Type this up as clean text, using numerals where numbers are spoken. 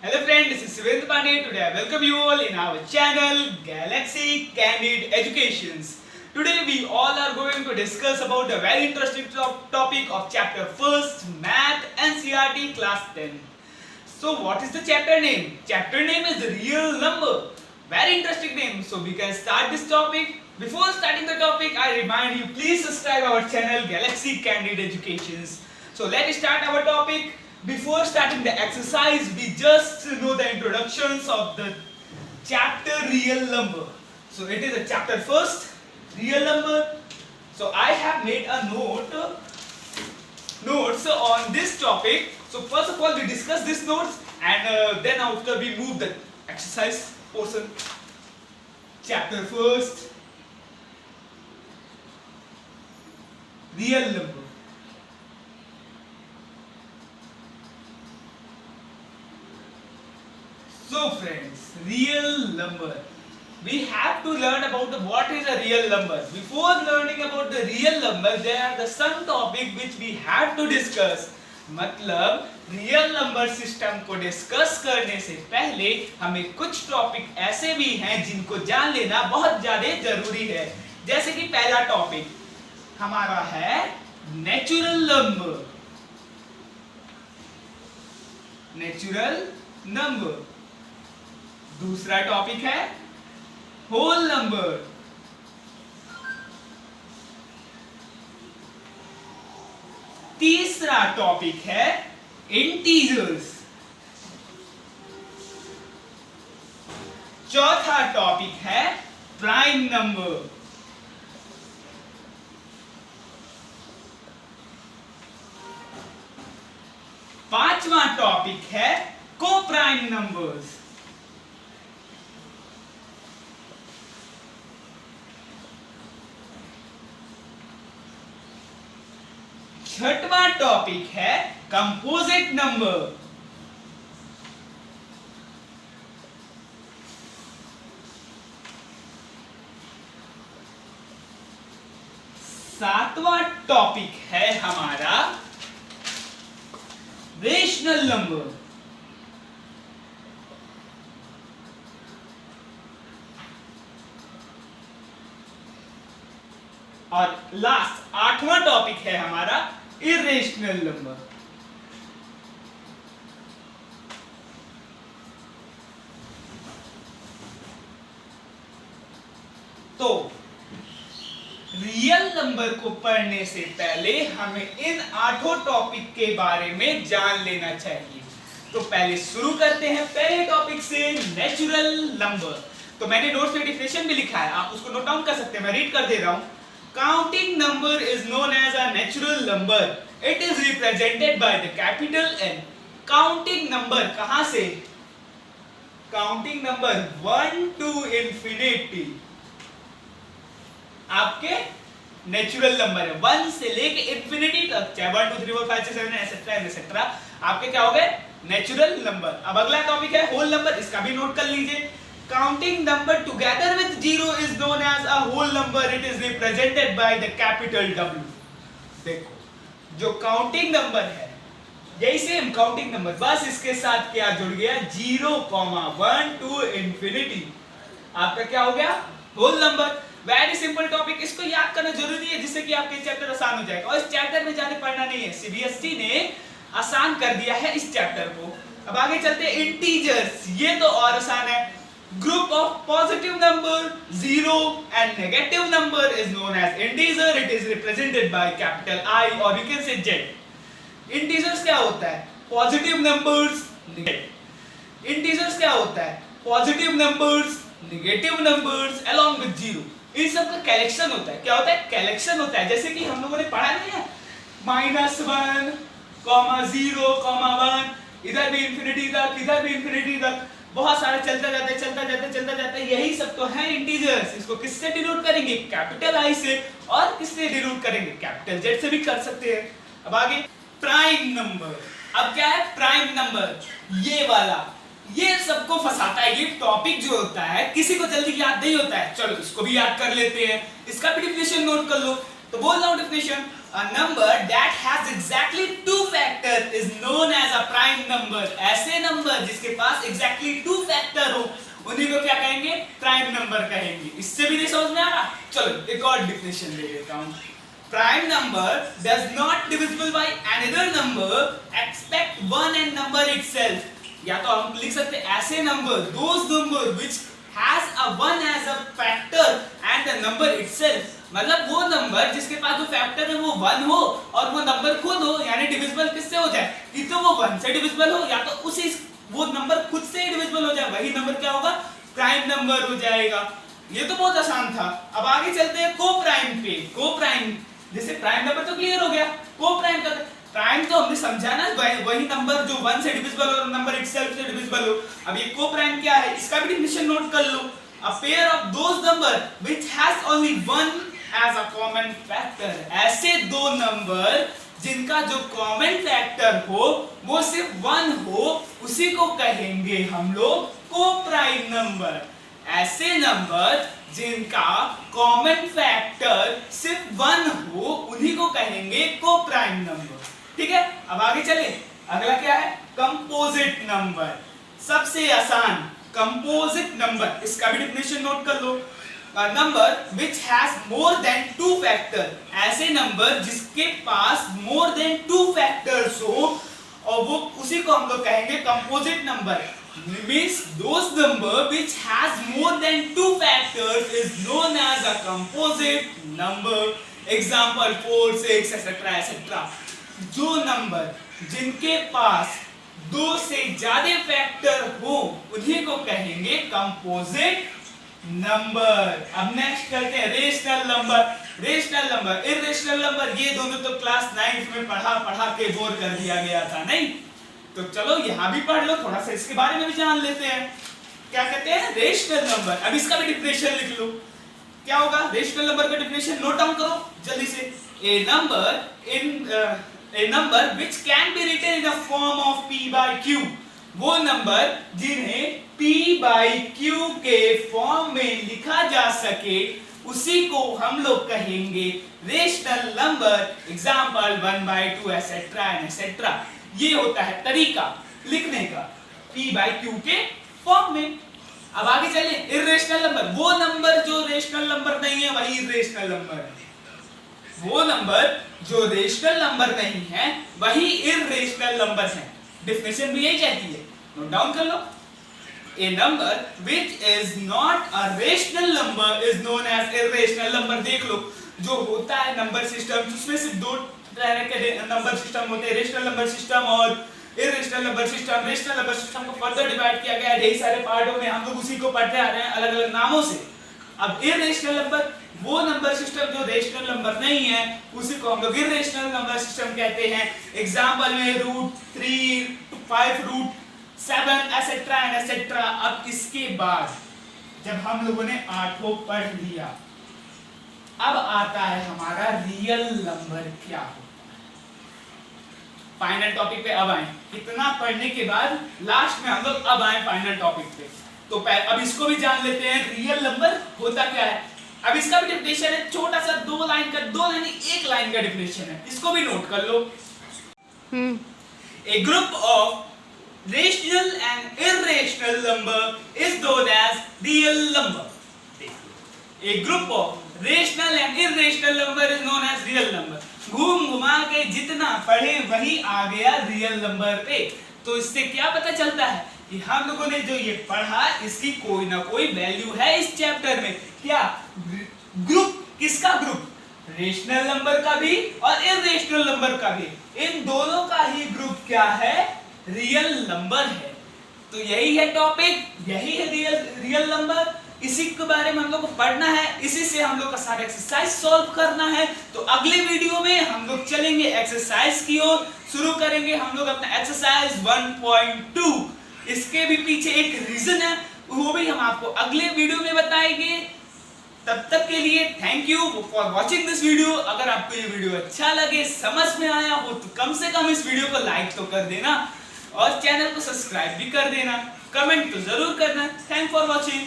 Hello friend, this is Sivendra Pandey. Today I welcome you all in our channel Galaxy Candid Educations. Today we all are going to discuss about the very interesting topic of chapter 1st Math NCERT class 10. So what is the chapter name? Chapter name is real number. Very interesting name. So we can start this topic. Before starting the topic, I remind you please subscribe our channel Galaxy Candid Educations. So let's start our topic. Before starting the exercise, we just know the introductions of the chapter real number. So it is a chapter first, real number. So I have made a notes on this topic. So first of all, we discuss this notes, and then after we move the exercise portion. Chapter first, real number. So friends, real number. We have to learn about what is a real number. Before learning about the real number, there are some topic which we have to discuss. मतलब real number system को discuss करने से पहले हमें कुछ topic ऐसे भी हैं जिनको जान लेना बहुत ज्यादा जरूरी है. जैसे कि पहला टॉपिक हमारा है नेचुरल नंबर. Natural number. दूसरा टॉपिक है होल नंबर. तीसरा टॉपिक है इंटीजर्स. चौथा टॉपिक है प्राइम नंबर. पांचवा टॉपिक है को प्राइम नंबर्स. छठवां टॉपिक है कंपोजिट नंबर. सातवां टॉपिक है हमारा रेशनल नंबर. और लास्ट आठवां टॉपिक है हमारा इरेशनल नंबर. तो रियल नंबर को पढ़ने से पहले हमें इन आठों टॉपिक के बारे में जान लेना चाहिए. तो पहले शुरू करते हैं पहले टॉपिक से, नेचुरल नंबर. तो मैंने नोट्स में डिफिनेशन भी लिखा है, आप उसको नोट डाउन कर सकते हैं. मैं रीड कर दे रहा हूं. Counting number is known as a natural number. It is represented by the capital N. Counting number कहां से? Counting number 1 to infinity आपके नेचुरल नंबर है. 1 से लेके इंफिनिटी तक, चाहे 1 2 3 4 5 6 7 एटसेट्रा एटसेट्रा, आपके क्या हो गए? Natural number. अब अगला टॉपिक है होल नंबर. इसका भी नोट कर लीजिए. Counting number together with zero is known as a whole number. It is represented by the capital W. देखो, जो काउंटिंग नंबर है यही सेम काउंटिंग नंबर, बस इसके साथ क्या जुड़ गया? 0,1 to infinity. आपका क्या हो गया? Whole number. Very simple topic. इसको याद करना जरूरी है जिससे कि आपके चैप्टर आसान हो जाएगा. और इस चैप्टर में ज्यादा पढ़ना नहीं है, सीबीएसई ने आसान कर दिया है इस चैप्टर को. अब आगे चलते हैं. इंटीजर्स, ये तो और आसान है. Group of positive number, 0 and negative number is known as integer. It is represented by capital I or you can say Z. Integers क्या होता है? Positive numbers, negative. Integers क्या होता है? Positive numbers, negative numbers along with zero. इन सब का collection होता है. क्या होता है? कलेक्शन होता है. जैसे कि हम लोगों ने पढ़ा नहीं है, -1, -0, -1, इधर भी इंफिनिटी तक, इधर भी इंफिनिटी तक, बहुत सारे चलता जाता है. यही सब तो है इंटीजर्स. इसको किससे डिनोट करेंगे? कैपिटल आई से. और किससे डिनोट करेंगे? कैपिटल जेड से भी कर सकते हैं. अब आगे प्राइम नंबर. अब क्या है प्राइम नंबर? ये वाला, ये सबको फंसाता है. ये टॉपिक जो होता है किसी को जल्दी याद नहीं होता है. चलो इसको भी याद कर लेते हैं. इसका भी डिफिनेशन नोट कर लो. तो बोल रहा हूं definition. A number that has exactly two factors is known as a prime number. ऐसे नंबर जिसके पास exactly two factor हो उन्हीं को क्या कहेंगे? प्राइम नंबर कहेंगे। इससे भी नहीं समझ में आ रहा? चलो एक और डिफिनेशन ले लेता हूँ। Prime number does not divisible by another number except one and number itself. या तो हम लिख सकते हैं ऐसे number, those number which has a one as a factor and the number itself, मतलब वो नंबर जिसके पास जो फैक्टर है वो वन हो और वो नंबर खुद हो, यानी डिविजिबल किससे हो जाए? कि तो वो वन से डिविजिबल हो या तो उसी वो नंबर खुद से डिविजिबल हो जाए, वही नंबर क्या होगा? प्राइम नंबर हो जाएगा। ये तो बहुत आसान था। अब आगे चलते हैं को प्राइम पे। को प्राइम, जैसे प्राइम नंबर तो क्लियर हो गया, को प्राइम का प्राइम तो हमने समझा ना, वही नंबर जो वन से डिविजिबल हो और नंबर इटसेल्फ से डिविजिबल हो। अब ये को प्राइम क्या है इसका भी डेफिनेशन नोट कर लो। A pair of those number which has only one as a common factor, ऐसे दो नंबर जिनका जो कॉमन फैक्टर हो वो सिर्फ वन हो, उसी को कहेंगे हम लोग को प्राइम नंबर। ऐसे नंबर जिनका कॉमन फैक्टर सिर्फ वन हो उन्हीं को कहेंगे को प्राइम नंबर। ठीक है, अब आगे चले। अगला क्या है? Composite number. सबसे आसान कंपोजिट नंबर, इसका भी डेफिनेशन नोट कर लो। Number which has more than two factor, ऐसे नंबर जिसके पास मोर देन टू फैक्टर्स हो और वो उसी को हम लोग कहेंगे composite number. Means those number which has more than two factors is known as a composite number. Example 4, 6, etc. etc. जो नंबर जिनके पास दो से ज्यादा फैक्टर हो उन्हीं को कहेंगे कंपोजिट नंबर। अब नेक्स्ट करते हैं rational number. Rational number, irrational number, ये दोनों तो क्लास 9th में पढ़ा के बोर कर दिया गया था, नहीं? तो चलो यहाँ भी पढ़ लो, थोड़ा सा इसके बारे में भी जान लेते हैं। क्या कहते हैं? Rational number. अब इसका भी डेफिनेशन लिख लो। क्या होगा रेशनल नंबर का डेफिनेशन? नोट डाउन करो जल्दी से। A number which can be written in the form of p by q, वो नंबर जिन्हें p by q के फॉर्म में लिखा जा सके उसी को हम लोग कहेंगे rational number. Example 1 by 2 etc. etc. ये होता है तरीका लिखने का p by q के फॉर्म में। अब आगे चले। इर्रेशनल नंबर, वो नंबर जो रेशनल नंबर नहीं है वही इर्रेशनल नंबर है। वो नंबर जो रेशनल नंबर नहीं है वही इर्रेशनल नंबर है। डेफिनेशन भी यही कहती है, नोट डाउन कर लो। A number which is not a rational number is known as irrational number। देख लो जो होता है नंबर सिस्टम, उसमें सिर्फ दो तरह के नंबर सिस्टम होते हैं, रेशनल नंबर सिस्टम और irrational number system. Rational number system को फर्दर डिवाइड किया गया है ढेर सारे पार्टों में, हम लोग उसी को पढ़ते आ रहे हैं अलग अलग नामों से। अब इर्रेशनल नंबर, वो नंबर सिस्टम जो रेशनल नंबर नहीं है उसी को हम लोग इर्रेशनल नंबर सिस्टम कहते हैं। एग्जांपल में √3, 5, √7 etc. etc. अब इसके बाद जब हम लोगों ने आठों पढ़ लिया, अब आता है हमारा रियल नंबर क्या होता है। फाइनल टॉपिक पे अब आए। इतना पढ़ने के बाद लास्ट में हम लोग अब आए फाइनल टॉपिक पे। तो अब इसको भी जान लेते हैं रियल नंबर होता क्या है। अब इसका भी डेफिनेशन है, छोटा सा दो लाइन का, एक लाइन का डेफिनेशन है, इसको भी नोट कर लो। A group of rational and irrational number is known as real number. A group of rational and irrational number is known as real number. घूम घुमा के जितना पढ़े वही आ गया रियल नंबर पे। तो इससे क्या पता चलता है कि हम लोगों ने जो ये पढ़ा इसकी कोई ना कोई वैल्यू है इस चैप्टर में। क्या ग्रुप, किसका ग्रुप? रेशनल नंबर का भी और इर्रेशनल नंबर का भी, इन दोनों का ही ग्रुप क्या है? रियल नंबर है। तो यही है टॉपिक, यही है रियल नंबर। इसी के बारे में हम लोग को पढ़ना है, इसी से हम लोग का सारा एक्सरसाइज सॉल्व करना है। तो अगले वीडियो में हम लोग चलेंगे एक्सरसाइज की ओर, शुरू करेंगे हम लोग अपना एक्सरसाइज 1.2। इसके भी पीछे एक रीजन है, वो भी हम आपको अगले वीडियो में बताएंगे। तब तक के लिए thank you for watching this video. अगर आपको ये वीडियो अच्छा लगे, समझ में आया हो तो कम से कम इस वीडियो को लाइक तो कर देना और चैनल को सब्सक्राइब भी कर देना, कमेंट तो जरूर करना। Thank for watching.